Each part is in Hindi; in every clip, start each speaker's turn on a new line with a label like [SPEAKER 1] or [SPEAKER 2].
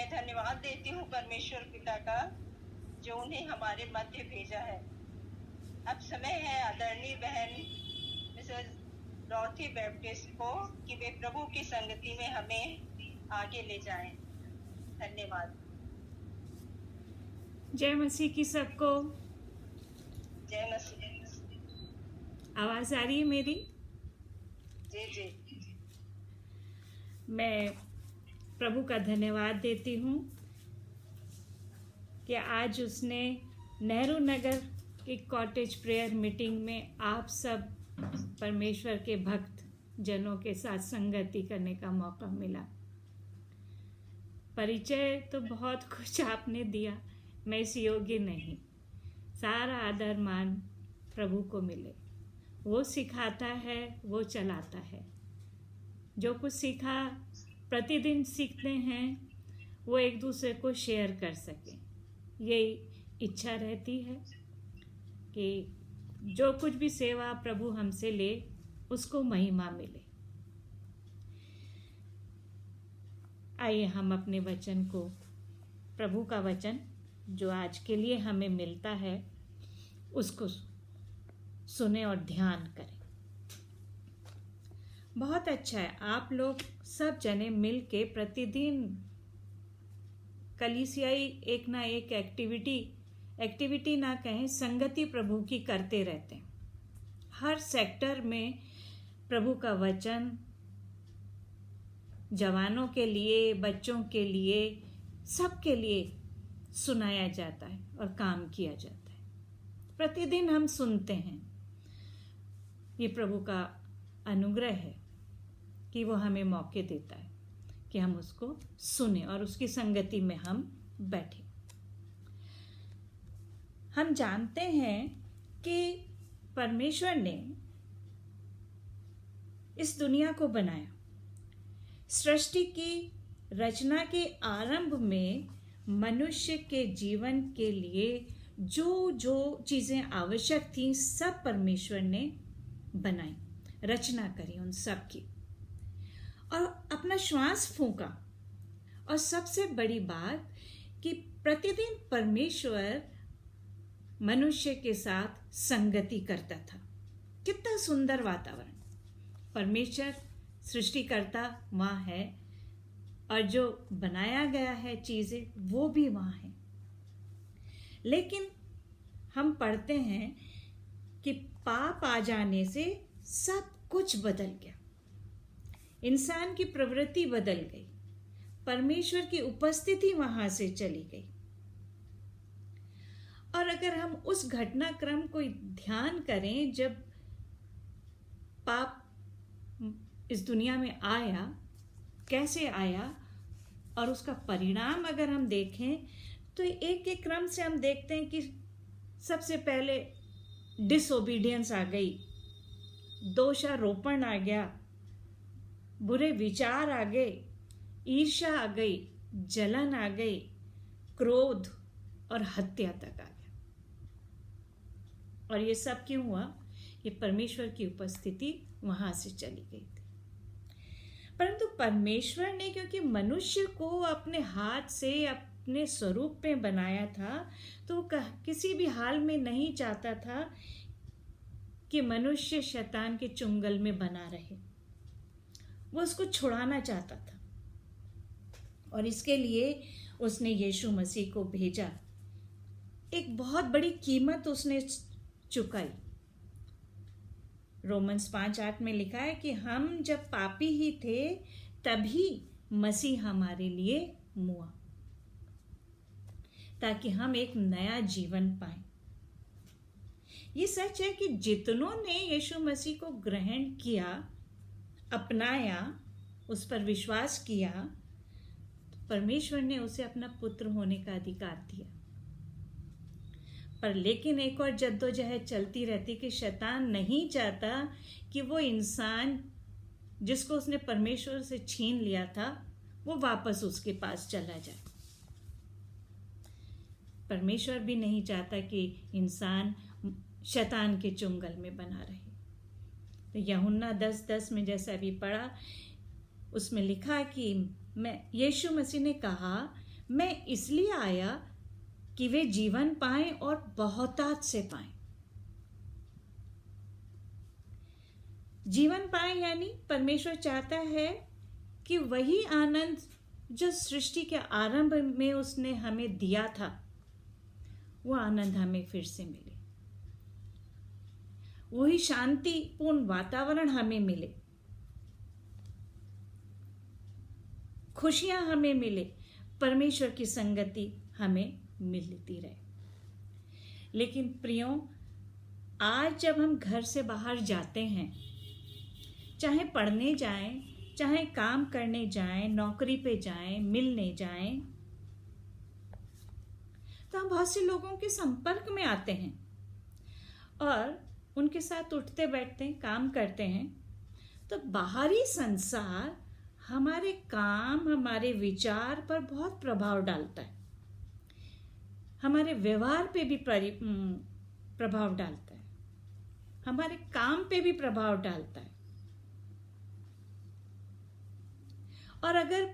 [SPEAKER 1] मैं धन्यवाद देती हूँ परमेश्वर पिता का, जो उन्हें हमारे मध्य भेजा है। अब समय है आदरणीय बहन मिसेस डॉर्थी बैप्टिस्ट को कि वे प्रभु की संगति में हमें आगे ले जाएं। धन्यवाद।
[SPEAKER 2] जय मसीह की सबको।
[SPEAKER 1] जय मसीह।
[SPEAKER 2] आवाज आ रही है मेरी?
[SPEAKER 1] जी जी।
[SPEAKER 2] मैं प्रभु का धन्यवाद देती हूँ कि आज उसने नेहरू नगर की कॉटेज प्रेयर मीटिंग में आप सब परमेश्वर के भक्त जनों के साथ संगति करने का मौका मिला। परिचय तो बहुत कुछ आपने दिया, मैं इस योग्य नहीं। सारा आदर मान प्रभु को मिले। वो सिखाता है, वो चलाता है। जो कुछ सीखा प्रतिदिन सीखते हैं, वो एक दूसरे को शेयर कर सकें। यही इच्छा रहती है कि जो कुछ भी सेवा प्रभु हमसे ले, उसको महिमा मिले। आइए हम अपने वचन को, प्रभु का वचन जो आज के लिए हमें मिलता है, उसको सुने और ध्यान करें। बहुत अच्छा है आप लोग सब जने मिल के प्रतिदिन कलीसियाई एक ना एक एक्टिविटी ना कहें, संगति प्रभु की करते रहते हैं। हर सेक्टर में प्रभु का वचन जवानों के लिए, बच्चों के लिए, सबके लिए सुनाया जाता है और काम किया जाता है। प्रतिदिन हम सुनते हैं। ये प्रभु का अनुग्रह है कि वो हमें मौके देता है कि हम उसको सुने और उसकी संगति में हम बैठे। हम जानते हैं कि परमेश्वर ने इस दुनिया को बनाया। सृष्टि की रचना के आरंभ में मनुष्य के जीवन के लिए जो जो चीजें आवश्यक थी, सब परमेश्वर ने बनाई, रचना करी उन सब की, और अपना श्वास फूंका। और सबसे बड़ी बात कि प्रतिदिन परमेश्वर मनुष्य के साथ संगति करता था। कितना सुंदर वातावरण। परमेश्वर सृष्टिकर्ता वहाँ है और जो बनाया गया है चीजें, वो भी वहाँ है। लेकिन हम पढ़ते हैं कि पाप आ जाने से सब कुछ बदल गया। इंसान की प्रवृत्ति बदल गई, परमेश्वर की उपस्थिति वहां से चली गई। और अगर हम उस घटनाक्रम को ध्यान करें, जब पाप इस दुनिया में आया, कैसे आया और उसका परिणाम अगर हम देखें, तो एक एक क्रम से हम देखते हैं कि सबसे पहले डिसोबीडियंस आ गई, दोषारोपण आ गया, बुरे विचार आ गए, ईर्ष्या आ गई, जलन आ गई, क्रोध और हत्या तक आ गया। और ये सब क्यों हुआ? ये परमेश्वर की उपस्थिति वहां से चली गई थी। परंतु परमेश्वर ने क्योंकि मनुष्य को अपने हाथ से अपने स्वरूप में बनाया था, तो किसी भी हाल में नहीं चाहता था कि मनुष्य शैतान के चुंगल में बना रहे। वो उसको छुड़ाना चाहता था और इसके लिए उसने यीशु मसीह को भेजा। एक बहुत बड़ी कीमत उसने चुकाई। रोमन्स 5:8 में लिखा है कि हम जब पापी ही थे, तभी मसीह हमारे लिए मुआ, ताकि हम एक नया जीवन पाएं। ये सच है कि जितनों ने यीशु मसीह को ग्रहण किया, अपनाया, उस पर विश्वास किया, तो परमेश्वर ने उसे अपना पुत्र होने का अधिकार दिया। पर लेकिन एक और जद्दोजहद चलती रहती कि शैतान नहीं चाहता कि वो इंसान जिसको उसने परमेश्वर से छीन लिया था, वो वापस उसके पास चला जाए। परमेश्वर भी नहीं चाहता कि इंसान शैतान के चुंगल में बना रहे। तो यूहन्ना 10:10 में जैसा अभी पढ़ा, उसमें लिखा कि यीशु मसीह ने कहा, मैं इसलिए आया कि वे जीवन पाएं और बहुतायत से पाएं। जीवन पाएं यानी परमेश्वर चाहता है कि वही आनंद जो सृष्टि के आरंभ में उसने हमें दिया था, वो आनंद हमें फिर से मिले, वही शांतिपूर्ण वातावरण हमें मिले, खुशियां हमें मिले, परमेश्वर की संगति हमें मिलती रहे। लेकिन प्रियो, आज जब हम घर से बाहर जाते हैं, चाहे पढ़ने जाएं, चाहे काम करने जाएं, नौकरी पे जाएं, मिलने जाएं, तो हम बहुत से लोगों के संपर्क में आते हैं और उनके साथ उठते बैठते हैं, काम करते हैं। तो बाहरी संसार हमारे काम, हमारे विचार पर बहुत प्रभाव डालता है, हमारे व्यवहार पे भी प्रभाव डालता है, हमारे काम पे भी प्रभाव डालता है। और अगर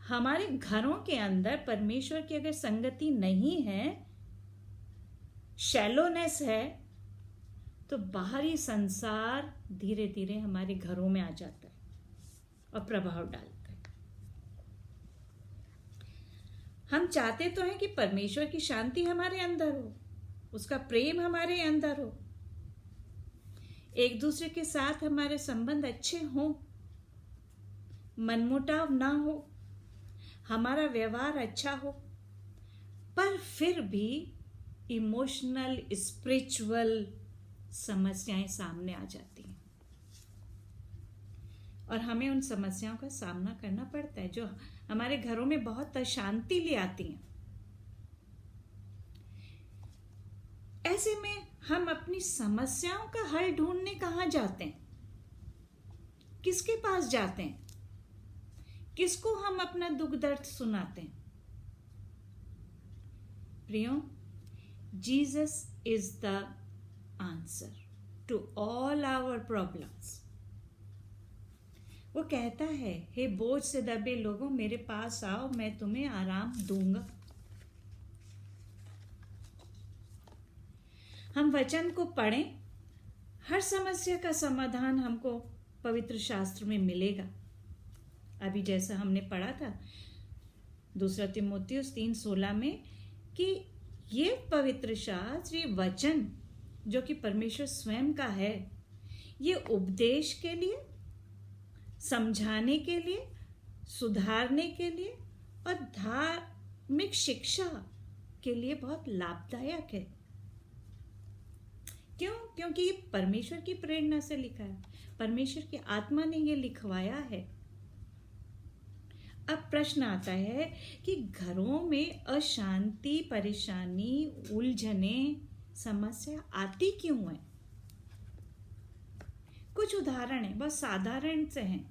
[SPEAKER 2] हमारे घरों के अंदर परमेश्वर की अगर संगति नहीं है, शैलोनेस है, तो बाहरी संसार धीरे धीरे हमारे घरों में आ जाता है और प्रभाव डालता है। हम चाहते तो हैं कि परमेश्वर की शांति हमारे अंदर हो, उसका प्रेम हमारे अंदर हो, एक दूसरे के साथ हमारे संबंध अच्छे हों, मनमुटाव ना हो, हमारा व्यवहार अच्छा हो, पर फिर भी इमोशनल, स्पिरिचुअल समस्याएं सामने आ जाती हैं और हमें उन समस्याओं का सामना करना पड़ता है जो हमारे घरों में बहुत अशांति ले आती हैं। ऐसे में हम अपनी समस्याओं का हल ढूंढने कहाँ जाते हैं? किसके पास जाते हैं? किसको हम अपना दुख दर्द सुनाते हैं? प्रियो, Jesus is the answer to all our problems. वो कहता है, हे बोझ से दबे लोगों, मेरे पास आओ, मैं तुम्हें आराम दूंगा। हम वचन को पढ़ें, हर समस्या का समाधान हमको पवित्र शास्त्र में मिलेगा। अभी जैसा हमने पढ़ा था 2 तीमुथियुस 3:16 में कि ये पवित्र शास्त्र, ये वचन जो कि परमेश्वर स्वयं का है, ये उपदेश के लिए, समझाने के लिए, सुधारने के लिए और धार्मिक शिक्षा के लिए बहुत लाभदायक है। क्यों? क्योंकि ये परमेश्वर की प्रेरणा से लिखा है, परमेश्वर की आत्मा ने ये लिखवाया है। अब प्रश्न आता है कि घरों में अशांति, परेशानी, उलझने, समस्या आती क्यों है? कुछ उदाहरण है, बहुत साधारण से हैं।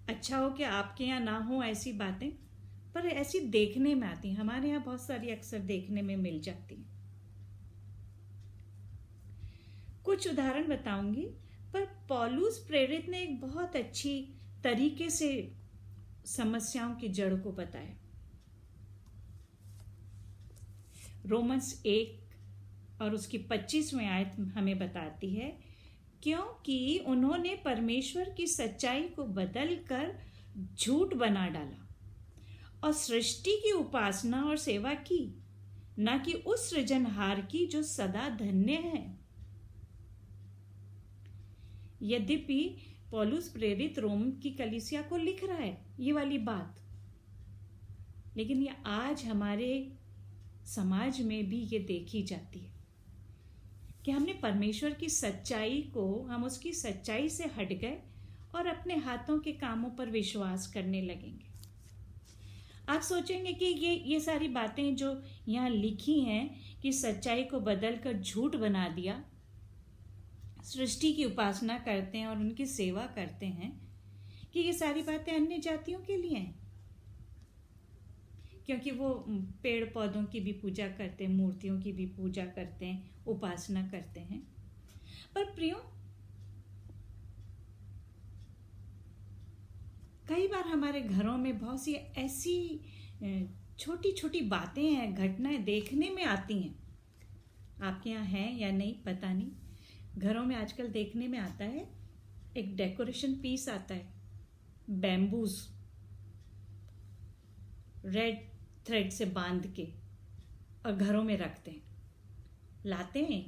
[SPEAKER 2] अच्छा हो कि आपके यहाँ ना हो ऐसी बातें, पर ऐसी देखने में आती हैं। हमारे यहाँ बहुत सारी अक्सर देखने में मिल जाती हैं। कुछ उदाहरण बताऊंगी, पर पौलुस प्रेरित ने एक बहुत अच्छी तरीके से समस्याओं की जड़ को बताया। रोमन्स 1 और उसकी 25वीं आयत हमें बताती है, क्योंकि उन्होंने परमेश्वर की सच्चाई को बदलकर झूठ बना डाला और सृष्टि की उपासना और सेवा की, न कि उस सृजनहार की जो सदा धन्य है। यद्यपि पौलुस प्रेरित रोम की कलीसिया को लिख रहा है ये वाली बात, लेकिन ये आज हमारे समाज में भी ये देखी जाती है कि हमने परमेश्वर की सच्चाई को, हम उसकी सच्चाई से हट गए और अपने हाथों के कामों पर विश्वास करने लगेंगे। आप सोचेंगे कि ये सारी बातें जो यहाँ लिखी हैं कि सच्चाई को बदलकर झूठ बना दिया, सृष्टि की उपासना करते हैं और उनकी सेवा करते हैं, कि ये सारी बातें अन्य जातियों के लिए हैं, क्योंकि वो पेड़ पौधों की भी पूजा करते हैं, मूर्तियों की भी पूजा करते हैं, उपासना करते हैं। पर प्रियो, कई बार हमारे घरों में बहुत सी ऐसी छोटी छोटी बातें हैं, घटनाएं देखने में आती हैं। आपके यहाँ हैं या नहीं पता नहीं, घरों में आजकल देखने में आता है। एक डेकोरेशन पीस आता है, बैम्बूज रेड थ्रेड से बांध के, और घरों में रखते हैं, लाते हैं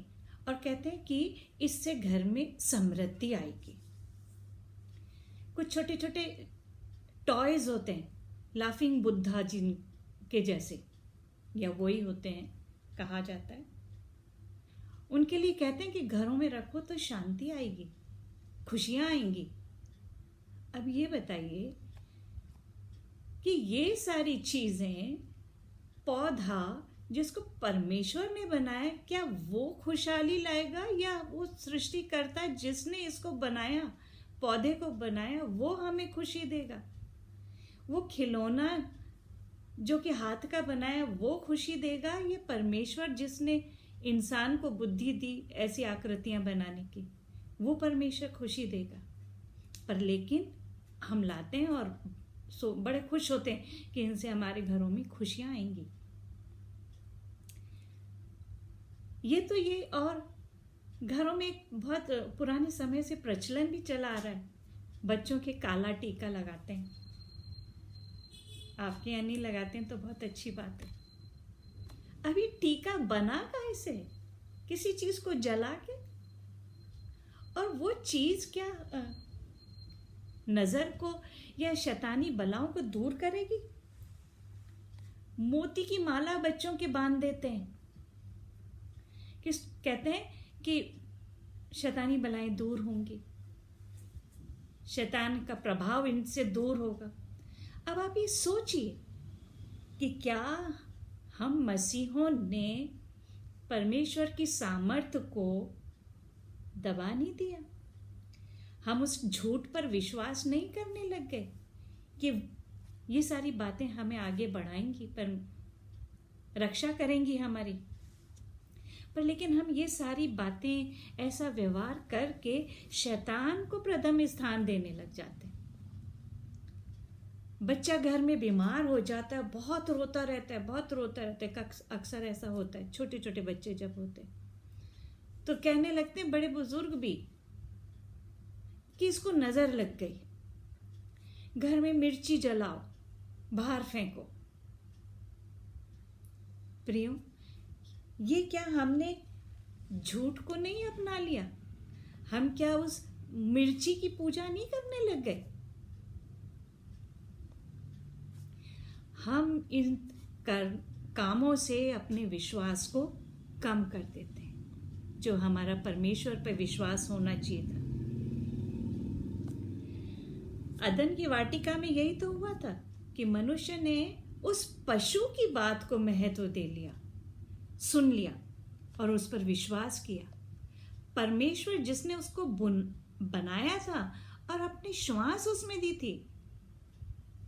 [SPEAKER 2] और कहते हैं कि इससे घर में समृद्धि आएगी। कुछ छोटे छोटे टॉयज होते हैं, लाफिंग बुद्धा जिन के जैसे, या वही होते हैं कहा जाता है। उनके लिए कहते हैं कि घरों में रखो तो शांति आएगी, खुशियां आएंगी। अब ये बताइए कि ये सारी चीजें, पौधा जिसको परमेश्वर ने बनाया, क्या वो खुशहाली लाएगा, या वो सृष्टिकर्ता जिसने इसको बनाया, पौधे को बनाया, वो हमें खुशी देगा? वो खिलौना जो कि हाथ का बनाया वो खुशी देगा, या परमेश्वर जिसने इंसान को बुद्धि दी ऐसी आकृतियां बनाने की, वो परमेश्वर खुशी देगा? पर लेकिन हम लाते हैं और बड़े खुश होते हैं कि इनसे हमारे घरों में खुशियां आएंगी। ये और घरों में एक बहुत पुराने समय से प्रचलन भी चला आ रहा है, बच्चों के काला टीका लगाते हैं। आपके यहाँ नहीं लगाते हैं तो बहुत अच्छी बात है। अभी टीका बना कहाँ से? किसी चीज को जला के, और वो चीज क्या नजर को या शैतानी बलाओं को दूर करेगी? मोती की माला बच्चों के बांध देते हैं, कहते हैं कि शैतानी बलाएं दूर होंगी, शैतान का प्रभाव इनसे दूर होगा। अब आप ये सोचिए कि क्या हम मसीहों ने परमेश्वर की सामर्थ्य को दबा नहीं दिया? हम उस झूठ पर विश्वास नहीं करने लग गए कि ये सारी बातें हमें आगे बढ़ाएंगी, पर रक्षा करेंगी हमारी? पर लेकिन हम ये सारी बातें, ऐसा व्यवहार करके शैतान को प्रथम स्थान देने लग जाते हैं। बच्चा घर में बीमार हो जाता है, बहुत रोता रहता है, अक्सर ऐसा होता है छोटे छोटे बच्चे जब होते हैं, तो कहने लगते हैं बड़े बुजुर्ग भी कि इसको नजर लग गई, घर में मिर्ची जलाओ, बाहर फेंको। प्रियो, ये क्या हमने झूठ को नहीं अपना लिया? हम क्या उस मिर्ची की पूजा नहीं करने लग गए? हम इन कामों से अपने विश्वास को कम कर देते हैं, जो हमारा परमेश्वर पर विश्वास होना चाहिए था। अदन की वाटिका में यही तो हुआ था कि मनुष्य ने उस पशु की बात को महत्व दे लिया, सुन लिया और उस पर विश्वास किया। परमेश्वर जिसने उसको बनाया था और अपनी श्वास उसमें दी थी,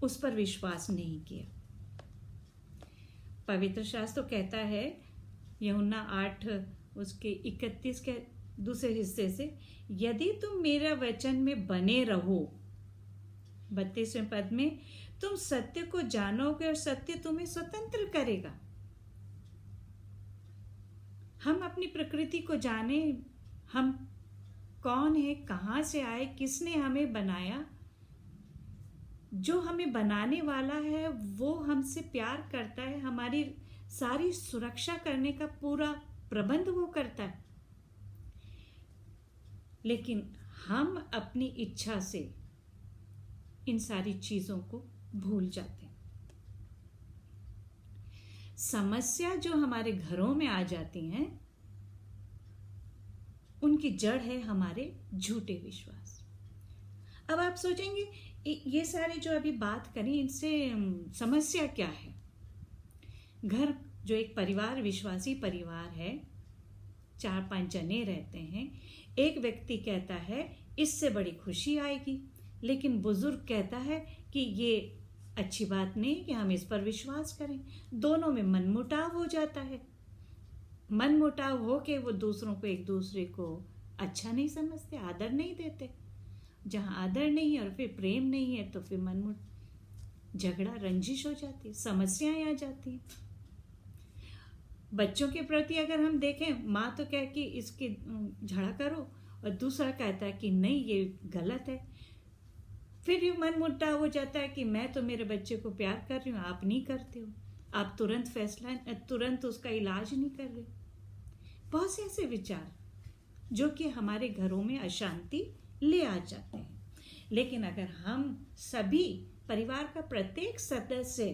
[SPEAKER 2] उस पर विश्वास नहीं किया। पवित्र शास्त्र तो कहता है, यूहन्ना 8 उसके 31 के दूसरे हिस्से से, यदि तुम मेरा वचन में बने रहो, 32वें पद में, तुम सत्य को जानोगे और सत्य तुम्हें स्वतंत्र करेगा। हम अपनी प्रकृति को जाने, हम कौन है, कहां से आए, किसने हमें बनाया। जो हमें बनाने वाला है वो हमसे प्यार करता है, हमारी सारी सुरक्षा करने का पूरा प्रबंध वो करता है। लेकिन हम अपनी इच्छा से इन सारी चीजों को भूल जाते हैं। समस्या जो हमारे घरों में आ जाती हैं, उनकी जड़ है हमारे झूठे विश्वास। अब आप सोचेंगे ये सारी जो अभी बात करी, इनसे समस्या क्या है? घर जो एक परिवार, विश्वासी परिवार है, 4-5 जने रहते हैं, एक व्यक्ति कहता है इससे बड़ी खुशी आएगी, लेकिन बुजुर्ग कहता है कि ये अच्छी बात नहीं कि हम इस पर विश्वास करें। दोनों में मनमुटाव हो जाता है। मनमुटाव हो के वो दूसरों को, एक दूसरे को अच्छा नहीं समझते, आदर नहीं देते। जहाँ आदर नहीं है और फिर प्रेम नहीं है तो फिर झगड़ा रंजिश हो जाती है, समस्याएं आ जाती हैं। बच्चों के प्रति अगर हम देखें, माँ तो कहे कि इसकी झगड़ा करो और दूसरा कहता है कि नहीं ये गलत है। फिर ये मन मुटाव हो जाता है कि मैं तो मेरे बच्चे को प्यार कर रही हूँ, आप नहीं करते हो, आप तुरंत उसका इलाज नहीं कर रहे। बहुत से ऐसे विचार जो कि हमारे घरों में अशांति ले आ जाते हैं। लेकिन अगर हम सभी परिवार का प्रत्येक सदस्य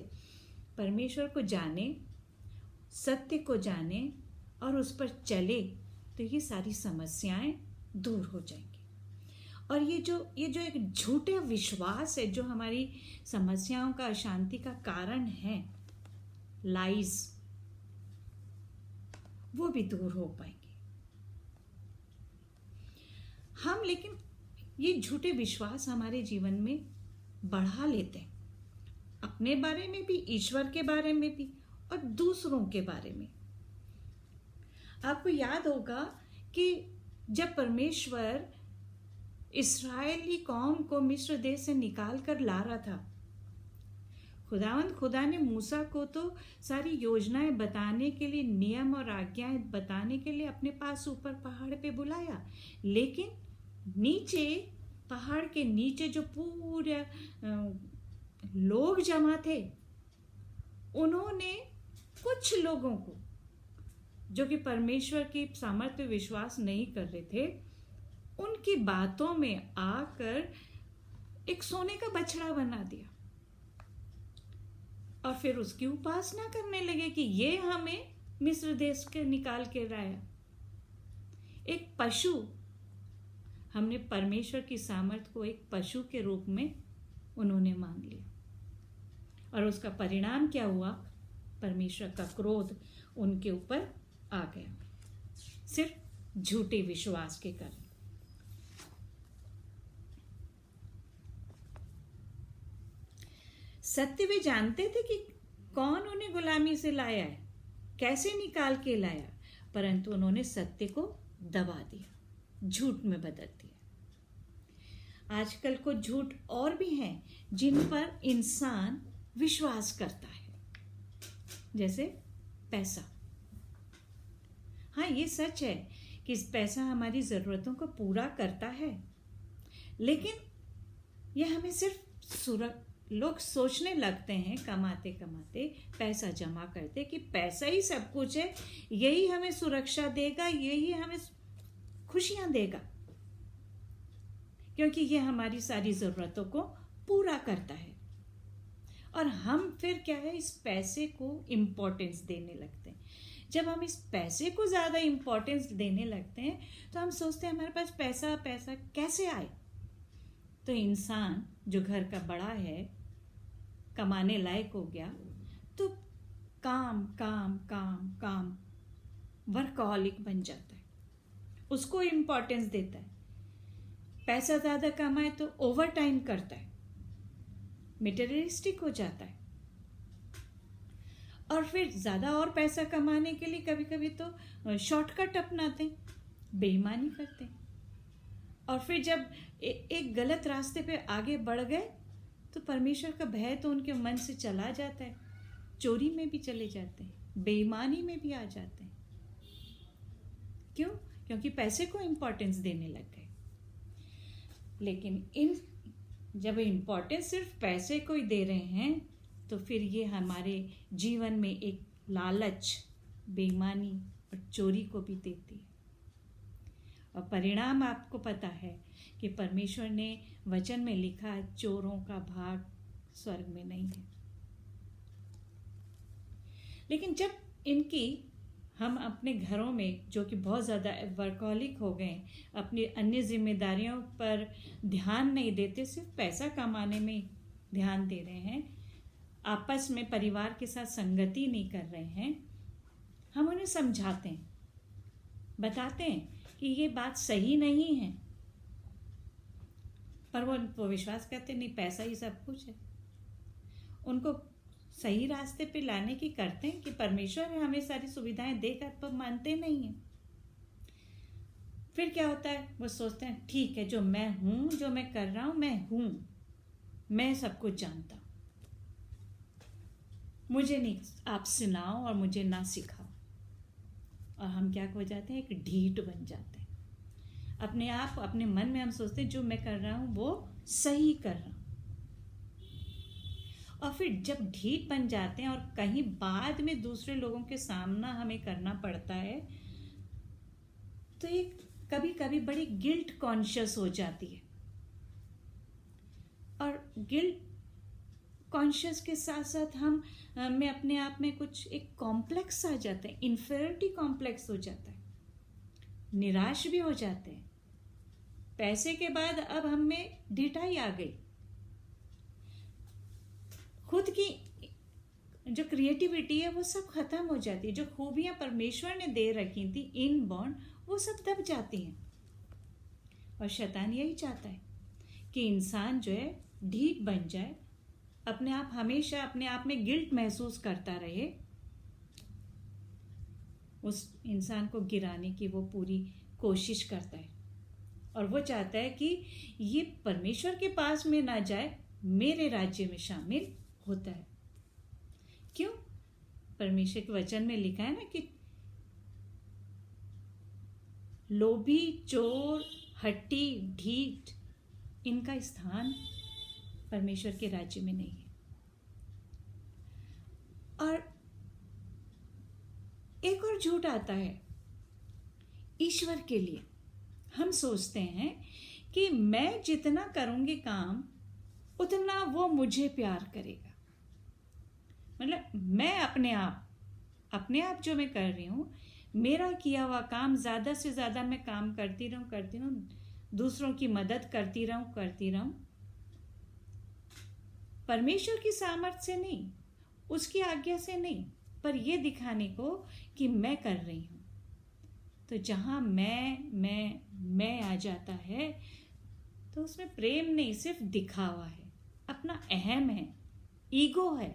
[SPEAKER 2] परमेश्वर को जाने, सत्य को जाने और उस पर चले, तो ये सारी समस्याएं दूर हो जाएंगी। और ये जो एक झूठे विश्वास है जो हमारी समस्याओं का, अशांति का कारण है, लाइज, वो भी दूर हो पाएंगे। हम लेकिन ये झूठे विश्वास हमारे जीवन में बढ़ा लेते हैं, अपने बारे में भी, ईश्वर के बारे में भी और दूसरों के बारे में। आपको याद होगा कि जब परमेश्वर इस्राएली कौम को मिस्र देश से निकाल कर ला रहा था, खुदा ने मूसा को तो सारी योजनाएं बताने के लिए, नियम और आज्ञाएं बताने के लिए अपने पास ऊपर पहाड़ पे बुलाया। लेकिन नीचे, पहाड़ के नीचे जो पूरे लोग जमा थे, उन्होंने कुछ लोगों को जो कि परमेश्वर की सामर्थ्य पे विश्वास नहीं कर रहे थे, उनकी बातों में आकर एक सोने का बछड़ा बना दिया और फिर उसकी उपासना करने लगे कि ये हमें मिस्र देश के निकाल के लाया। एक पशु, हमने परमेश्वर की सामर्थ्य को एक पशु के रूप में उन्होंने मान लिया। और उसका परिणाम क्या हुआ? परमेश्वर का क्रोध उनके ऊपर आ गया, सिर्फ झूठे विश्वास के कारण। सत्य वे जानते थे कि कौन उन्हें गुलामी से लाया है, कैसे निकाल के लाया, परंतु उन्होंने सत्य को दबा दिया, झूठ में बदल दिया। आजकल को झूठ और भी हैं जिन पर इंसान विश्वास करता है, जैसे पैसा। हाँ, ये सच है कि पैसा हमारी ज़रूरतों को पूरा करता है, लेकिन यह हमें सिर्फ लोग सोचने लगते हैं कमाते कमाते, पैसा जमा करते, कि पैसा ही सब कुछ है, यही हमें सुरक्षा देगा, यही हमें खुशियां देगा, क्योंकि यह हमारी सारी ज़रूरतों को पूरा करता है। और हम फिर क्या है, इस पैसे को इम्पोर्टेंस देने लगते हैं। जब हम इस पैसे को ज़्यादा इम्पोर्टेंस देने लगते हैं तो हम सोचते हैं हमारे पास पैसा कैसे आए। तो इंसान जो घर का बड़ा है, कमाने लायक हो गया, तो काम काम काम काम वर्कहॉलिक बन जाता है, उसको इम्पोर्टेंस देता है। पैसा ज़्यादा कमाए तो ओवर टाइम करता है, मटेरियलिस्टिक हो जाता है। और फिर ज़्यादा और पैसा कमाने के लिए कभी कभी तो शॉर्टकट अपनाते हैं, बेईमानी करते हैं। और फिर जब एक गलत रास्ते पे आगे बढ़ गए तो परमेश्वर का भय तो उनके मन से चला जाता है, चोरी में भी चले जाते हैं, बेईमानी में भी आ जाते हैं। क्यों? क्योंकि पैसे को इम्पोर्टेंस देने लग गए। लेकिन जब इम्पोर्टेंस सिर्फ पैसे को ही दे रहे हैं तो फिर ये हमारे जीवन में एक लालच, बेईमानी और चोरी को भी देती है। और परिणाम आपको पता है कि परमेश्वर ने वचन में लिखा है, चोरों का भाग स्वर्ग में नहीं है। लेकिन जब हम अपने घरों में, जो कि बहुत ज़्यादा वर्कहॉलिक हो गए, अपनी अन्य जिम्मेदारियों पर ध्यान नहीं देते, सिर्फ पैसा कमाने में ध्यान दे रहे हैं, आपस में परिवार के साथ संगति नहीं कर रहे हैं, हम उन्हें समझाते हैं, बताते हैं कि ये बात सही नहीं है, पर वो विश्वास करते नहीं, पैसा ही सब कुछ है। उनको सही रास्ते पे लाने की करते हैं कि परमेश्वर है, हमें सारी सुविधाएं देकर, पर मानते नहीं हैं। फिर क्या होता है, वो सोचते हैं ठीक है, जो मैं हूँ, जो मैं कर रहा हूँ, मैं हूँ, मैं सब कुछ जानता हूँ। मुझे नहीं आप सुनाओ और मुझे ना सिखाओ। और हम क्या हो जाते हैं, एक ढीठ बन जाते हैं। अपने आप अपने मन में हम सोचते हैं जो मैं कर रहा हूँ वो सही कर रहा हूँ। और फिर जब ढीठ बन जाते हैं और कहीं बाद में दूसरे लोगों के सामना हमें करना पड़ता है, तो एक कभी कभी बड़ी गिल्ट कॉन्शियस हो जाती है। और गिल्ट कॉन्शियस के साथ साथ हम में अपने आप में कुछ एक कॉम्प्लेक्स आ जाता है, इन्फेरिटी कॉम्प्लेक्स हो जाता है, निराश भी हो जाते हैं। पैसे के बाद अब हम में ढिठाई आ गई, खुद की जो क्रिएटिविटी है वो सब खत्म हो जाती है, जो खूबियां परमेश्वर ने दे रखी थी इनबॉर्न वो सब दब जाती हैं। और शैतान यही चाहता है कि इंसान जो है ढीठ बन जाए, अपने आप हमेशा अपने आप में गिल्ट महसूस करता रहे, उस इंसान को गिराने की वो पूरी कोशिश करता है। और वो चाहता है कि ये परमेश्वर के पास में ना जाए, मेरे राज्य में शामिल होता है। क्यों? परमेश्वर के वचन में लिखा है ना कि लोभी, चोर, हट्टी, ढीठ, इनका स्थान परमेश्वर के राज्य में नहीं है। और एक और झूठ आता है ईश्वर के लिए। हम सोचते हैं कि मैं जितना करूंगी काम उतना वो मुझे प्यार करेगा। मतलब मैं अपने आप जो मैं कर रही हूं, मेरा किया हुआ काम ज्यादा से ज्यादा मैं काम करती रहूं, दूसरों की मदद करती रहूं, परमेश्वर की सामर्थ्य से नहीं, उसकी आज्ञा से नहीं, पर यह दिखाने को कि मैं कर रही हूं। तो जहां मैं आ जाता है तो उसमें प्रेम नहीं, सिर्फ दिखावा है, अपना अहम है, ईगो है।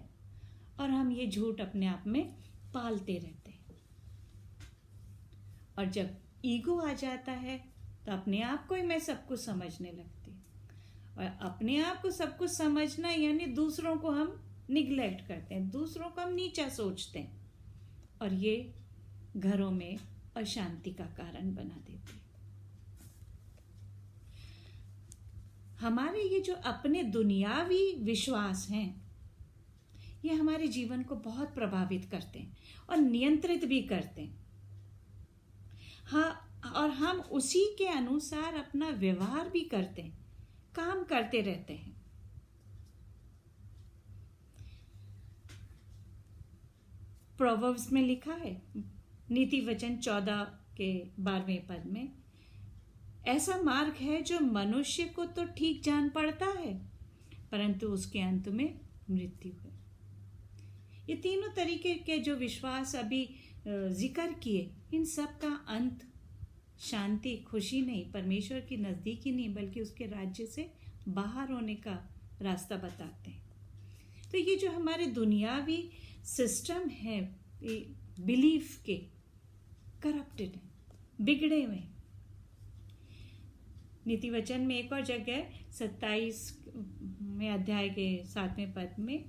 [SPEAKER 2] और हम ये झूठ अपने आप में पालते रहते हैं। और जब ईगो आ जाता है तो अपने आप को ही मैं सब कुछ समझने लगती हूँ। और अपने आप को सब कुछ समझना यानी दूसरों को हम निग्लेक्ट करते हैं, दूसरों को हम नीचा सोचते हैं, और ये घरों में अशांति का कारण बना देती है। हमारे ये जो अपने दुनियावी विश्वास हैं, ये हमारे जीवन को बहुत प्रभावित करते हैं और नियंत्रित भी करते हैं। हाँ, और हम उसी के अनुसार अपना व्यवहार भी करते हैं, काम करते रहते हैं। प्रोवर्ब्स में लिखा है, नीति वचन 14 के 12वें पद में, ऐसा मार्ग है जो मनुष्य को तो ठीक जान पड़ता है, परंतु उसके अंत में मृत्यु है। ये तीनों तरीके के जो विश्वास अभी जिक्र किए, इन सब का अंत शांति, खुशी नहीं, परमेश्वर की नजदीकी नहीं, बल्कि उसके राज्य से बाहर होने का रास्ता बताते हैं। तो ये जो हमारे दुनियावी सिस्टम है बिलीफ के, करप्टेड है, बिगड़े हुए। नीति वचन में एक और जगह 27वें अध्याय के 7वें पद में,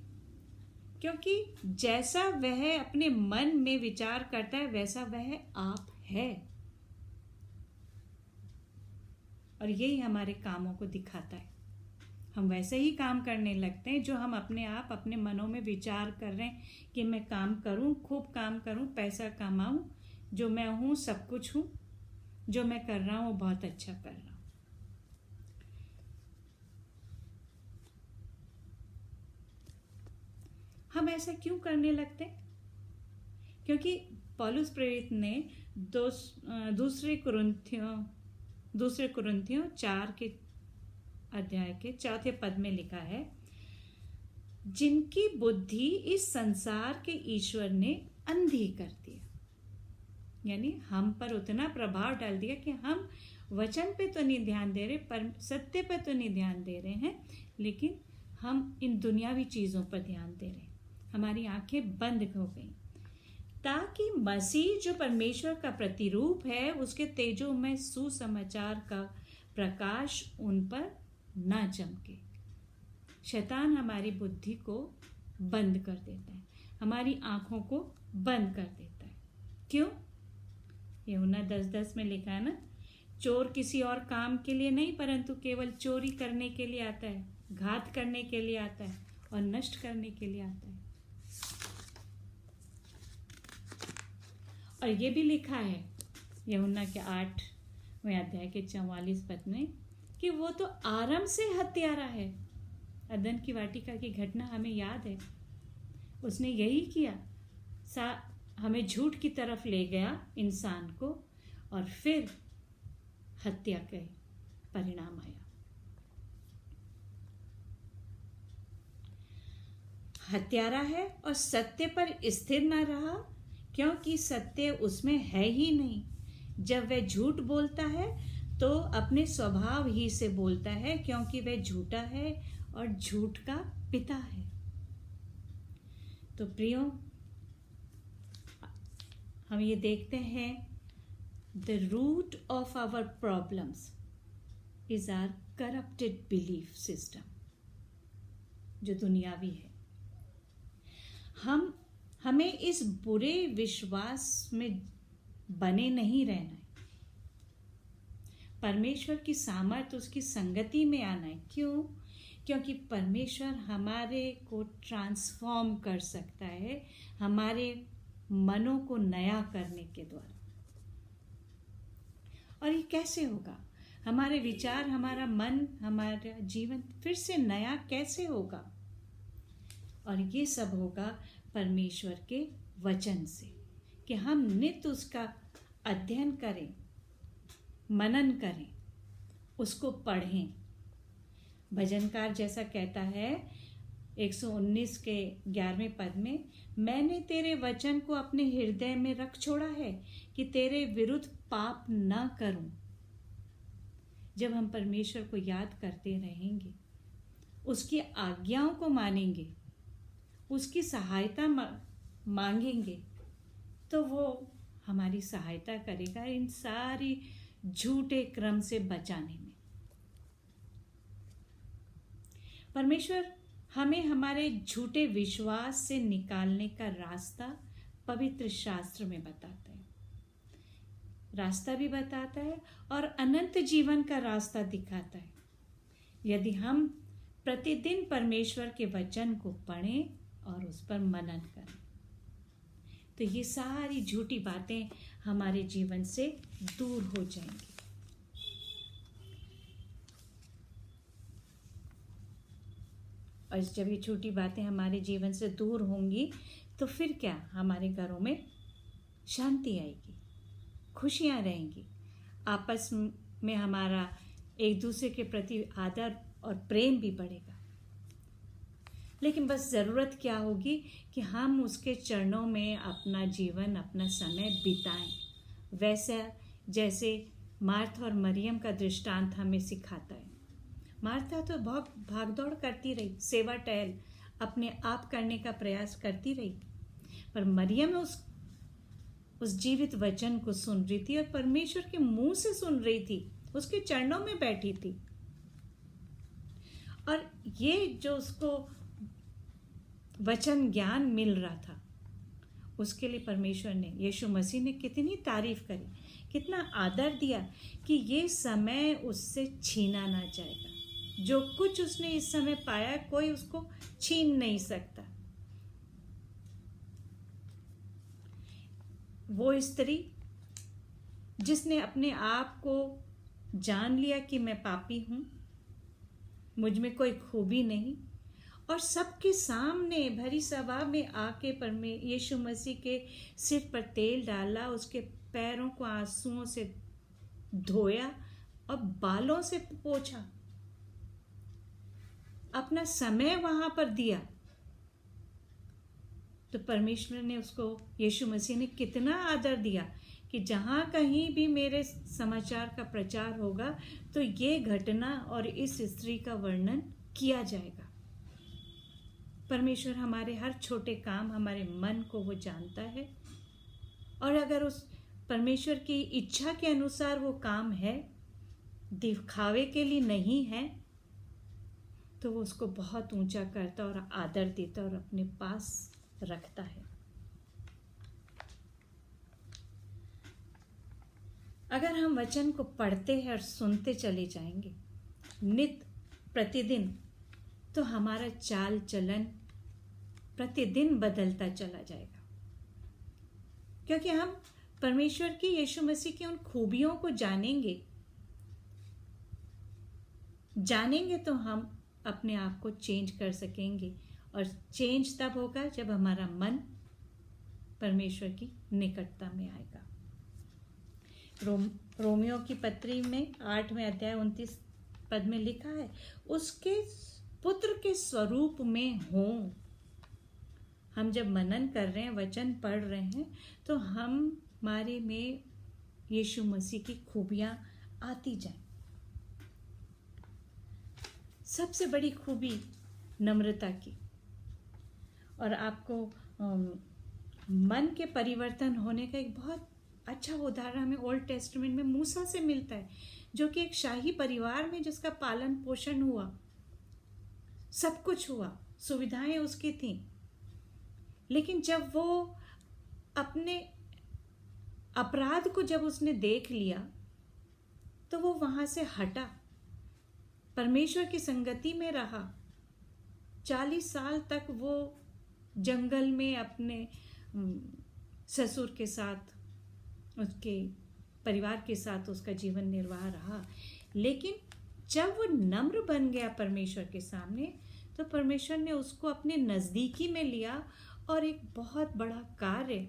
[SPEAKER 2] क्योंकि जैसा वह अपने मन में विचार करता है वैसा वह आप है। और यही हमारे कामों को दिखाता है। हम वैसे ही काम करने लगते हैं जो हम अपने आप अपने मनों में विचार कर रहे हैं कि मैं काम करूं, खूब काम करूं, पैसा कमाऊं, जो मैं हूं सब कुछ हूं, जो मैं कर रहा हूं वो बहुत अच्छा कर रहा हूं। हम ऐसा क्यों करने लगते हैं? क्योंकि पौलुस प्रेरित ने दूसरे कुरिन्थियों 4 के अध्याय के 4 पद में लिखा है, जिनकी बुद्धि इस संसार के ईश्वर ने अंधी कर दिया। यानी हम पर उतना प्रभाव डाल दिया कि हम वचन पे तो नहीं ध्यान दे रहे, पर सत्य पे तो नहीं ध्यान दे रहे हैं, लेकिन हम इन दुनियावी चीजों पर ध्यान दे रहे हैं। हमारी आंखें बंद हो गई, ताकि मसीह जो परमेश्वर का प्रतिरूप है, उसके तेजोमय सुसमाचार का प्रकाश उन पर ना चमके। शैतान हमारी बुद्धि को बंद कर देता है, हमारी आंखों को बंद कर देता है। क्यों? यूहन्ना 10:10 में लिखा है ना, चोर किसी और काम के लिए नहीं परंतु केवल चोरी करने के लिए आता है, घात करने के लिए आता है और नष्ट करने के लिए आता है। और ये भी लिखा है यूहन्ना के 8वें अध्याय के 44 पद में कि वो तो आरंभ से हत्यारा है। अदन की वाटिका की घटना हमें याद है, उसने यही किया, हमें झूठ की तरफ ले गया इंसान को और फिर हत्या के परिणाम आया। हत्यारा है और सत्य पर स्थिर न रहा, क्योंकि सत्य उसमें है ही नहीं। जब वह झूठ बोलता है तो अपने स्वभाव ही से बोलता है, क्योंकि वह झूठा है और झूठ का पिता है। तो प्रियो, हम ये देखते हैं, the root of our problems is our corrupted belief system, जो दुनियावी है। हमें इस बुरे विश्वास में बने नहीं रहना है। परमेश्वर की सामर्थ, उसकी संगति में आना है। क्यों? क्योंकि परमेश्वर हमारे को ट्रांसफॉर्म कर सकता है, हमारे मनों को नया करने के द्वारा। और ये कैसे होगा? हमारे विचार, हमारा मन, हमारा जीवन फिर से नया कैसे होगा? और ये सब होगा परमेश्वर के वचन से, कि हम नित्य उसका अध्ययन करें, मनन करें, उसको पढ़ें। भजनकार जैसा कहता है 119 के 11वें पद में, मैंने तेरे वचन को अपने हृदय में रख छोड़ा है कि तेरे विरुद्ध पाप न करूं। जब हम परमेश्वर को याद करते रहेंगे, उसकी आज्ञाओं को मानेंगे, उसकी सहायता मांगेंगे, तो वो हमारी सहायता करेगा इन सारी झूठे क्रम से बचाने में। परमेश्वर हमें हमारे झूठे विश्वास से निकालने का रास्ता पवित्र शास्त्र में बताता है, रास्ता भी बताता है और अनंत जीवन का रास्ता दिखाता है, यदि हम प्रतिदिन परमेश्वर के वचन को पढ़ें और उस पर मनन करें। तो ये सारी झूठी बातें हमारे जीवन से दूर हो जाएंगी। और जब ये झूठी बातें हमारे जीवन से दूर होंगी तो फिर क्या? हमारे घरों में शांति आएगी, खुशियाँ रहेंगी, आपस में हमारा एक दूसरे के प्रति आदर और प्रेम भी बढ़ेगा। लेकिन बस ज़रूरत क्या होगी कि हम उसके चरणों में अपना जीवन, अपना समय बिताएं, वैसा जैसे मार्था और मरियम का दृष्टांत हमें सिखाता है। मार्था तो बहुत भागदौड़ करती रही, सेवा टहल अपने आप करने का प्रयास करती रही, पर मरियम उस जीवित वचन को सुन रही थी और परमेश्वर के मुंह से सुन रही थी, उसके चरणों में बैठी थी। और ये जो उसको वचन ज्ञान मिल रहा था, उसके लिए परमेश्वर ने, यीशु मसीह ने कितनी तारीफ करी, कितना आदर दिया कि ये समय उससे छीना ना जाएगा। जो कुछ उसने इस समय पाया, कोई उसको छीन नहीं सकता। वो स्त्री जिसने अपने आप को जान लिया कि मैं पापी हूं, मुझ में कोई खूबी नहीं, और सबके सामने भरी सभा में आके यीशु मसीह के सिर पर तेल डाला, उसके पैरों को आंसुओं से धोया और बालों से पोंछा, अपना समय वहां पर दिया, तो परमेश्वर ने उसको, यीशु मसीह ने कितना आदर दिया कि जहां कहीं भी मेरे समाचार का प्रचार होगा तो ये घटना और इस स्त्री का वर्णन किया जाएगा। परमेश्वर हमारे हर छोटे काम, हमारे मन को वो जानता है, और अगर उस परमेश्वर की इच्छा के अनुसार वो काम है, दिखावे के लिए नहीं है, तो वो उसको बहुत ऊंचा करता और आदर देता और अपने पास रखता है। अगर हम वचन को पढ़ते हैं और सुनते चले जाएंगे नित प्रतिदिन, तो हमारा चाल चलन प्रतिदिन बदलता चला जाएगा, क्योंकि हम परमेश्वर की, यीशु मसीह की उन खूबियों को जानेंगे तो हम अपने आप को चेंज कर सकेंगे। और चेंज तब होगा जब हमारा मन परमेश्वर की निकटता में आएगा। रोमियो की पत्री में 8वें अध्याय 29 पद में लिखा है, उसके पुत्र के स्वरूप में हो। हम जब मनन कर रहे हैं, वचन पढ़ रहे हैं, तो हमारे में यीशु मसीह की खूबियां आती जाएं। सबसे बड़ी खूबी नम्रता की। और आपको मन के परिवर्तन होने का एक बहुत अच्छा उदाहरण हमें ओल्ड टेस्टामेंट में मूसा से मिलता है, जो कि एक शाही परिवार में जिसका पालन पोषण हुआ, सब कुछ हुआ, सुविधाएं उसकी थीं, लेकिन जब वो अपने अपराध को जब उसने देख लिया तो वो वहां से हटा, परमेश्वर की संगति में रहा। 40 साल तक वो जंगल में अपने ससुर के साथ, उसके परिवार के साथ उसका जीवन निर्वाह रहा। लेकिन जब वो नम्र बन गया परमेश्वर के सामने, तो परमेश्वर ने उसको अपने नज़दीकी में लिया और एक बहुत बड़ा कार्य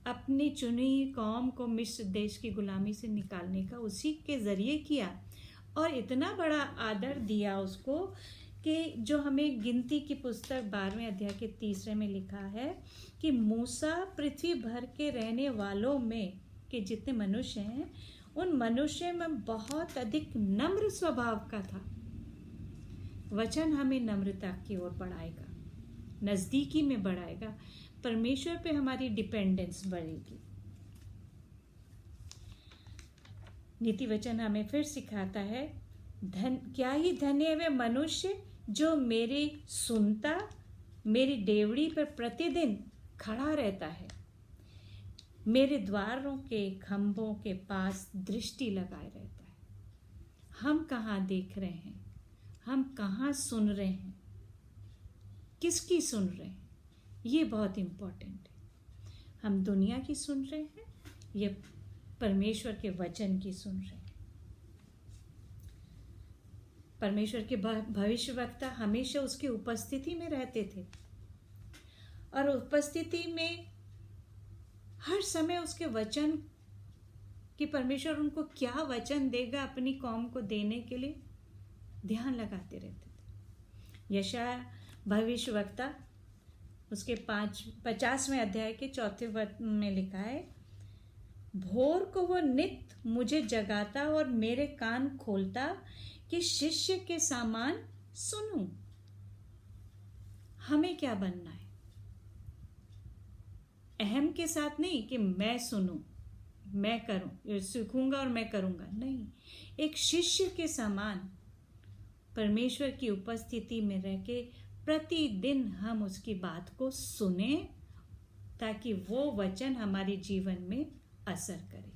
[SPEAKER 2] अपनी चुनी कौम को मिस्र देश की गुलामी से निकालने का उसी के ज़रिए किया। और इतना बड़ा आदर दिया उसको कि जो हमें गिनती की पुस्तक 12वें अध्याय के 3 में लिखा है कि मूसा पृथ्वी भर के रहने वालों में के जितने मनुष्य हैं, उन मनुष्य में बहुत अधिक नम्र स्वभाव का था। वचन हमें नम्रता की ओर बढ़ाएगा, नज़दीकी में बढ़ाएगा, परमेश्वर पे हमारी डिपेंडेंस बढ़ेगी। नीति वचन हमें फिर सिखाता है, क्या ही धन्य है वे मनुष्य जो मेरी सुनता, मेरी डेवड़ी पर प्रतिदिन खड़ा रहता है, मेरे द्वारों के खंभों के पास दृष्टि लगाए रहता है। हम कहाँ देख रहे हैं, हम कहाँ सुन रहे हैं, किसकी सुन रहे हैं, ये बहुत इम्पोर्टेंट है। हम दुनिया की सुन रहे हैं या परमेश्वर के वचन की सुन रहे हैं। परमेश्वर के भविष्यवक्ता हमेशा उसकी उपस्थिति में रहते थे और उपस्थिति में हर समय उसके वचन कि परमेश्वर उनको क्या वचन देगा अपनी कौम को देने के लिए ध्यान लगाते रहते थे। यशायाह भविष्यवक्ता उसके 50वें अध्याय के 4 पद में लिखा है, भोर को वो नित मुझे जगाता और मेरे कान खोलता कि शिष्य के समान सुनूं। हमें क्या बनना है? अहम के साथ नहीं कि मैं सुनूं, मैं करूं, सीखूंगा और मैं करूंगा, नहीं, एक शिष्य के समान परमेश्वर की उपस्थिति में रह के प्रतिदिन हम उसकी बात को सुने, ताकि वो वचन हमारे जीवन में असर करे।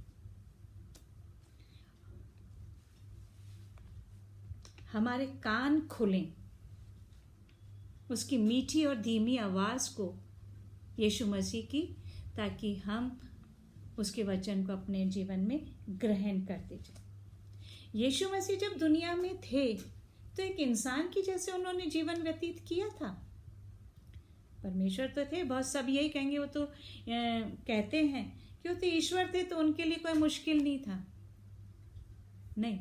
[SPEAKER 2] हमारे कान खुलें उसकी मीठी और धीमी आवाज को, यीशु मसीह की, ताकि हम उसके वचन को अपने जीवन में ग्रहण करते जाए। यीशु मसीह जब दुनिया में थे तो एक इंसान की जैसे उन्होंने जीवन व्यतीत किया था। परमेश्वर तो थे, बहुत सब यही कहेंगे, वो तो कहते हैं कि वो तो ईश्वर थे, तो उनके लिए कोई मुश्किल नहीं था। नहीं,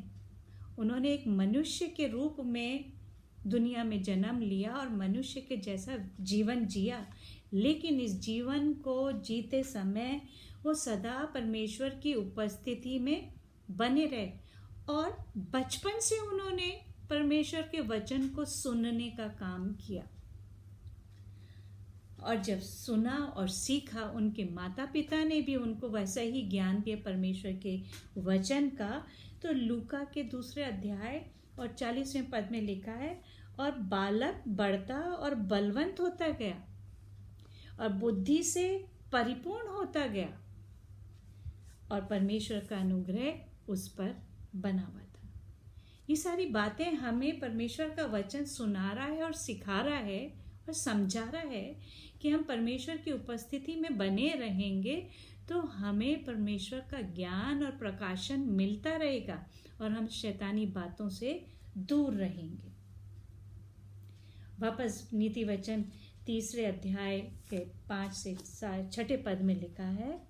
[SPEAKER 2] उन्होंने एक मनुष्य के रूप में दुनिया में जन्म लिया और मनुष्य के जैसा जीवन जिया, लेकिन इस जीवन को जीते समय वो सदा परमेश्वर की उपस्थिति में बने रहे और बचपन से उन्होंने परमेश्वर के वचन को सुनने का काम किया। और जब सुना और सीखा, उनके माता पिता ने भी उनको वैसा ही ज्ञान दिया परमेश्वर के वचन का। तो लूका के 2 अध्याय और 40वें पद में लिखा है, और बालक बढ़ता और बलवंत होता गया और बुद्धि से परिपूर्ण होता गया और परमेश्वर का अनुग्रह उस पर बना हुआ था। ये सारी बातें हमें परमेश्वर का वचन सुना रहा है और सिखा रहा है और समझा रहा है कि हम परमेश्वर की उपस्थिति में बने रहेंगे तो हमें परमेश्वर का ज्ञान और प्रकाशन मिलता रहेगा और हम शैतानी बातों से दूर रहेंगे। वापस नीति वचन 3 अध्याय के 5 से 6 पद में लिखा है,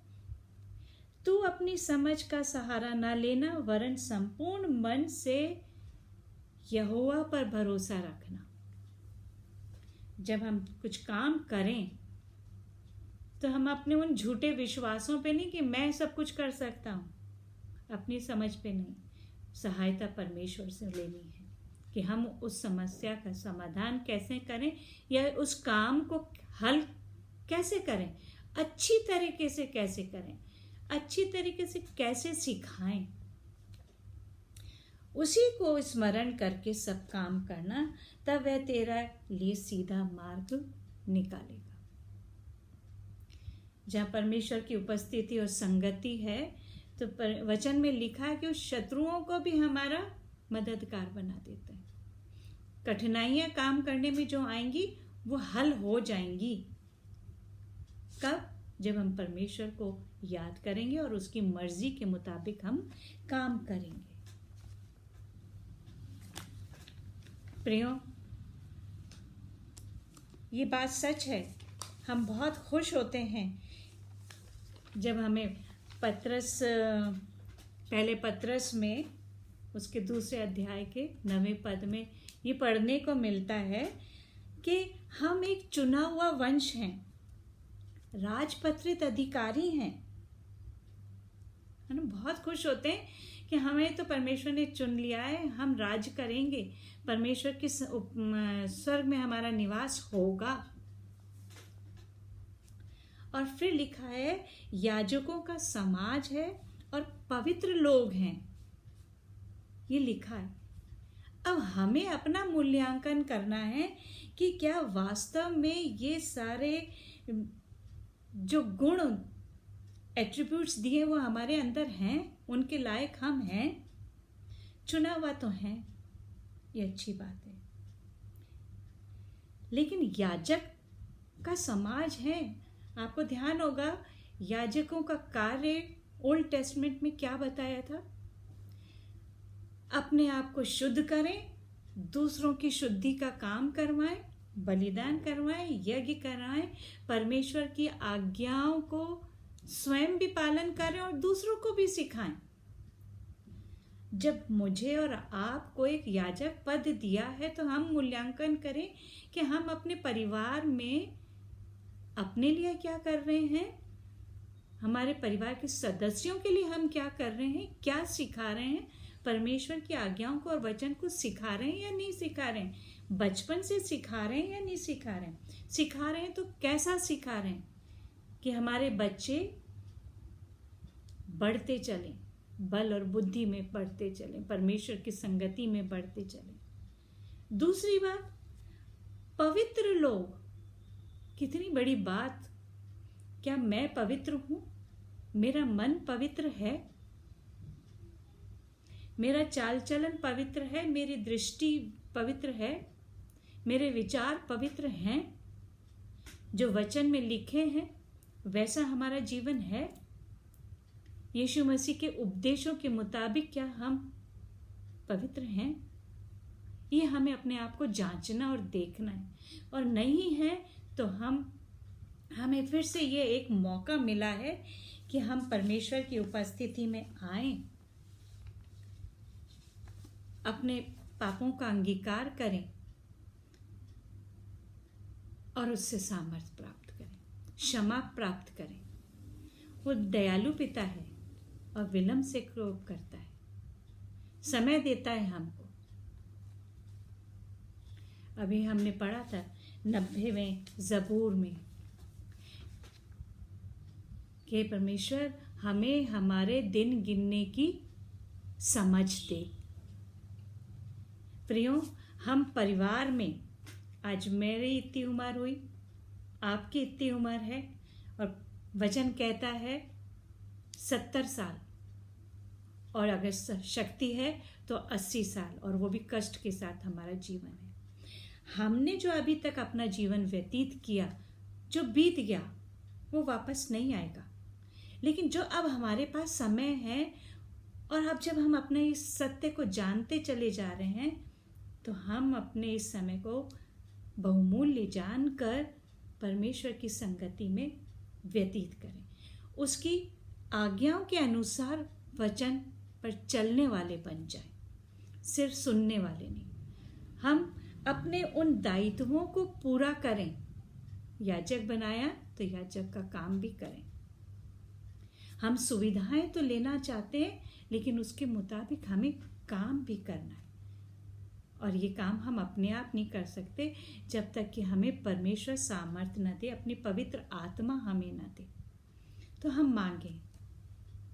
[SPEAKER 2] तू अपनी समझ का सहारा ना लेना वरन संपूर्ण मन से यहोवा पर भरोसा रखना। जब हम कुछ काम करें तो हम अपने उन झूठे विश्वासों पे नहीं कि मैं सब कुछ कर सकता हूँ, अपनी समझ पे नहीं, सहायता परमेश्वर से लेनी है कि हम उस समस्या का समाधान कैसे करें या उस काम को हल कैसे करें, अच्छी तरीके से कैसे करें, अच्छी तरीके से कैसे सिखाएं। उसी को स्मरण करके सब काम करना, तब वह तेरा लिए सीधा मार्ग निकालेगा। जहाँ परमेश्वर की उपस्थिति और संगति है तो वचन में लिखा है कि उस शत्रुओं को भी हमारा मददगार बना देता है। कठिनाइयां काम करने में जो आएंगी वो हल हो जाएंगी। कब? जब हम परमेश्वर को याद करेंगे और उसकी मर्जी के मुताबिक हम काम करेंगे। प्रियो, ये बात सच है। हम बहुत खुश होते हैं जब हमें पहले पत्रस में उसके 2 अध्याय के 9 पद में ये पढ़ने को मिलता है कि हम एक चुना हुआ वंश हैं, राजपत्रित अधिकारी हैं। हम बहुत खुश होते हैं कि हमें तो परमेश्वर ने चुन लिया है, हम राज करेंगे, परमेश्वर के स्वर्ग में हमारा निवास होगा। और फिर लिखा है याजकों का समाज है और पवित्र लोग हैं, ये लिखा है। अब हमें अपना मूल्यांकन करना है कि क्या वास्तव में ये सारे जो गुण एट्रीब्यूट्स दिए वो हमारे अंदर हैं, उनके लायक हम हैं। चुना हुआ तो है, ये अच्छी बात है, लेकिन याजक का समाज है। आपको ध्यान होगा याजकों का कार्य ओल्ड टेस्टमेंट में क्या बताया था? अपने आप को शुद्ध करें, दूसरों की शुद्धि का काम करवाएं, बलिदान करवाएं, यज्ञ कराएं, परमेश्वर की आज्ञाओं को स्वयं भी पालन करें और दूसरों को भी सिखाएं। जब मुझे और आपको एक याजक पद दिया है तो हम मूल्यांकन करें कि हम अपने परिवार में अपने लिए क्या कर रहे हैं, हमारे परिवार के सदस्यों के लिए हम क्या कर रहे हैं, क्या सिखा रहे हैं, परमेश्वर की आज्ञाओं को और वचन को सिखा रहे हैं या नहीं सिखा रहे हैं, बचपन से सिखा रहे हैं या नहीं सिखा रहे हैं, सिखा रहे हैं तो कैसा सिखा रहे हैं कि हमारे बच्चे बढ़ते चलें, बल और बुद्धि में बढ़ते चलें, परमेश्वर की संगति में बढ़ते चलें। दूसरी बात, पवित्र लोग, कितनी बड़ी बात। क्या मैं पवित्र हूं? मेरा मन पवित्र है, मेरा चाल चलन पवित्र है, मेरी दृष्टि पवित्र है, मेरे विचार पवित्र हैं, जो वचन में लिखे हैं वैसा हमारा जीवन है। यीशु मसीह के उपदेशों के मुताबिक क्या हम पवित्र हैं? ये हमें अपने आप को जांचना और देखना है। और नहीं है तो हमें फिर से ये एक मौका मिला है कि हम परमेश्वर की उपस्थिति में आएं, अपने पापों का अंगीकार करें और उससे सामर्थ्य प्राप्त करें, क्षमा प्राप्त करें। वो दयालु पिता है और विलंब से क्रोध करता है, समय देता है हमको। अभी हमने पढ़ा था 90वें ज़बूर में कि परमेश्वर हमें हमारे दिन गिनने की समझ दे। प्रियो, हम परिवार में, आज मेरी इतनी उम्र हुई, आपकी इतनी उम्र है और वचन कहता है 70 साल, और अगर शक्ति है तो 80 साल, और वो भी कष्ट के साथ हमारा जीवन है। हमने जो अभी तक अपना जीवन व्यतीत किया, जो बीत गया, वो वापस नहीं आएगा। लेकिन जो अब हमारे पास समय है, और अब जब हम अपने इस सत्य को जानते चले जा रहे हैं, तो हम अपने इस समय को बहुमूल्य जानकर परमेश्वर की संगति में व्यतीत करें, उसकी आज्ञाओं के अनुसार वचन पर चलने वाले बन जाएं, सिर्फ सुनने वाले नहीं। हम अपने उन दायित्वों को पूरा करें। याजक बनाया तो याजक का काम भी करें। हम सुविधाएं तो लेना चाहते हैं, लेकिन उसके मुताबिक हमें काम भी करना है। और ये काम हम अपने आप नहीं कर सकते जब तक कि हमें परमेश्वर सामर्थ्य न दे, अपनी पवित्र आत्मा हमें न दे। तो हम मांगें,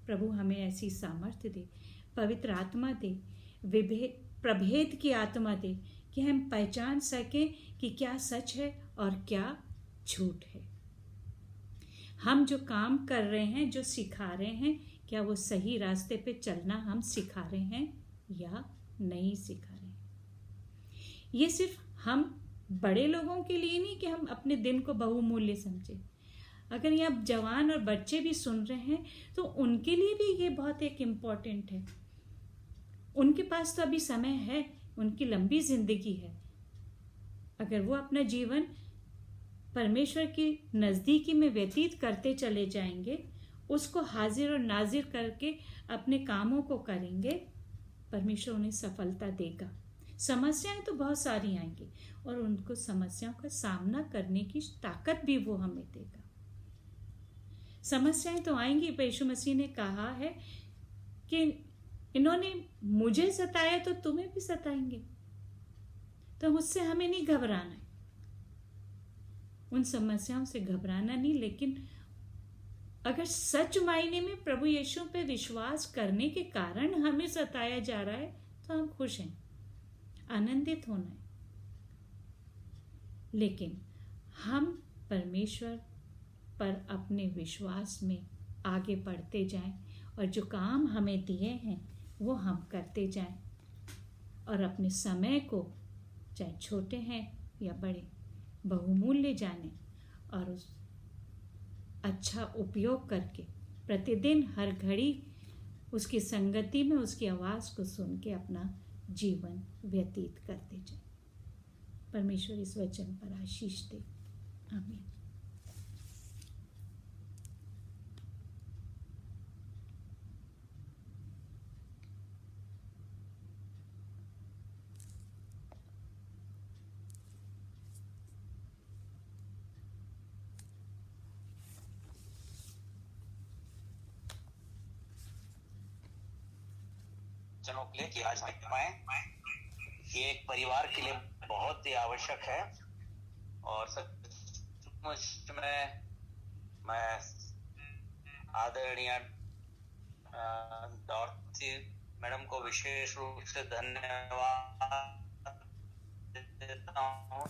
[SPEAKER 2] प्रभु हमें ऐसी सामर्थ्य दे, पवित्र आत्मा दे, प्रभेद की आत्मा दे, कि हम पहचान सकें कि क्या सच है और क्या झूठ है। हम जो काम कर रहे हैं, जो सिखा रहे हैं, क्या वो सही रास्ते पे चलना हम सिखा रहे हैं या नहीं सिखा रहे हैं। ये सिर्फ हम बड़े लोगों के लिए नहीं कि हम अपने दिन को बहुमूल्य समझें। अगर यहाँ जवान और बच्चे भी सुन रहे हैं तो उनके लिए भी ये बहुत एक इम्पॉर्टेंट है। उनके पास तो अभी समय है, उनकी लंबी जिंदगी है। अगर वो अपना जीवन परमेश्वर की नज़दीकी में व्यतीत करते चले जाएंगे, उसको हाजिर और नाजिर करके अपने कामों को करेंगे, परमेश्वर उन्हें सफलता देगा। समस्याएं तो बहुत सारी आएंगी और उनको समस्याओं का सामना करने की ताकत भी वो हमें देगा। समस्याएं तो आएंगी, पर यीशु मसीह ने कहा है कि इन्होंने मुझे सताया तो तुम्हें भी सताएंगे। तो उससे हमें नहीं घबराना है, उन समस्याओं से घबराना नहीं। लेकिन अगर सच मायने में प्रभु यीशु पे विश्वास करने के कारण हमें सताया जा रहा है तो हम खुश हैं, आनंदित होना है। लेकिन हम परमेश्वर पर अपने विश्वास में आगे बढ़ते जाएं और जो काम हमें दिए हैं वो हम करते जाएं, और अपने समय को, चाहे छोटे हैं या बड़े, बहुमूल्य जाने और उस अच्छा उपयोग करके प्रतिदिन हर घड़ी उसकी संगति में उसकी आवाज़ को सुन के अपना जीवन व्यतीत करते जाए। परमेश्वर इस वचन पर आशीष दे। आमीन।
[SPEAKER 3] चलो प्ले किया जा पाए, ये एक परिवार के लिए बहुत ही आवश्यक है। और सचमुच में मैं आदरणीय डॉर्सी मैडम को विशेष रूप से धन्यवाद देता हूँ